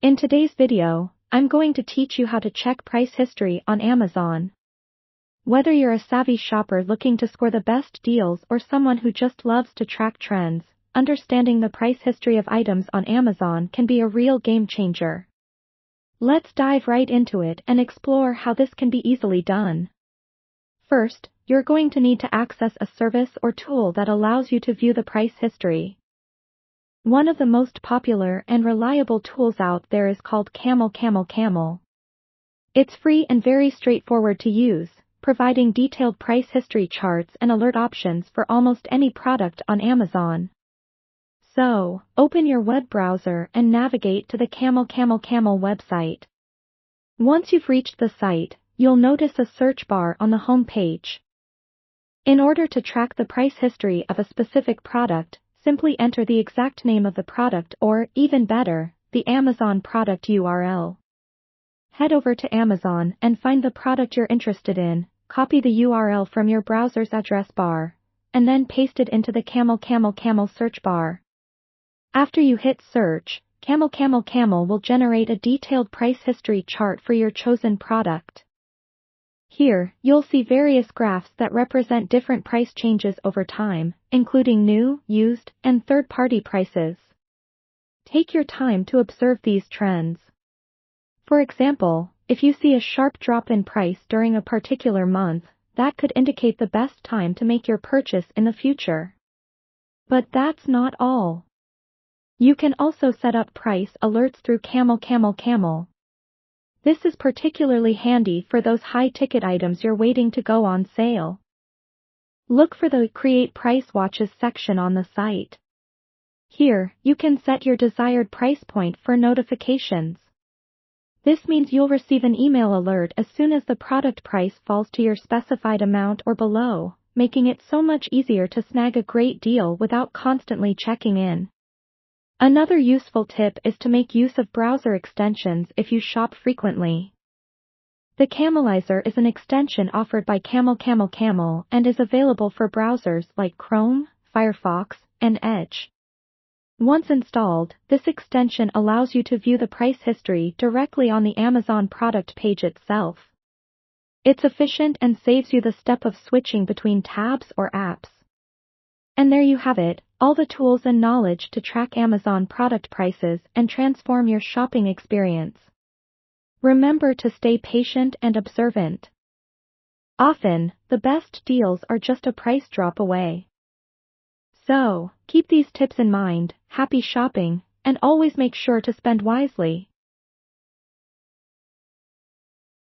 In today's video, I'm going to teach you how to check price history on Amazon. Whether you're a savvy shopper looking to score the best deals or someone who just loves to track trends, understanding the price history of items on Amazon can be a real game changer. Let's dive right into it and explore how this can be easily done. First, you're going to need to access a service or tool that allows you to view the price history. One of the most popular and reliable tools out there is called Camel. It's free and very straightforward to use, providing detailed price history charts and alert options for almost any product on Amazon. So, open your web browser and navigate to the Camel website. Once you've reached the site, you'll notice a search bar on the home page. In order to track the price history of a specific product, simply enter the exact name of the product or, even better, the Amazon product URL. Head over to Amazon and find the product you're interested in, copy the URL from your browser's address bar, and then paste it into the Camel search bar. After you hit search, Camel will generate a detailed price history chart for your chosen product. Here, you'll see various graphs that represent different price changes over time, including new, used, and third-party prices. Take your time to observe these trends. For example, if you see a sharp drop in price during a particular month, that could indicate the best time to make your purchase in the future. But that's not all. You can also set up price alerts through Camel. This is particularly handy for those high-ticket items you're waiting to go on sale. Look for the Create Price Watches section on the site. Here, you can set your desired price point for notifications. This means you'll receive an email alert as soon as the product price falls to your specified amount or below, making it so much easier to snag a great deal without constantly checking in. Another useful tip is to make use of browser extensions if you shop frequently. The Camelizer is an extension offered by Camel and is available for browsers like Chrome, Firefox, and Edge. Once installed, this extension allows you to view the price history directly on the Amazon product page itself. It's efficient and saves you the step of switching between tabs or apps. And there you have it, all the tools and knowledge to track Amazon product prices and transform your shopping experience. Remember to stay patient and observant. Often, the best deals are just a price drop away. So, keep these tips in mind, happy shopping, and always make sure to spend wisely.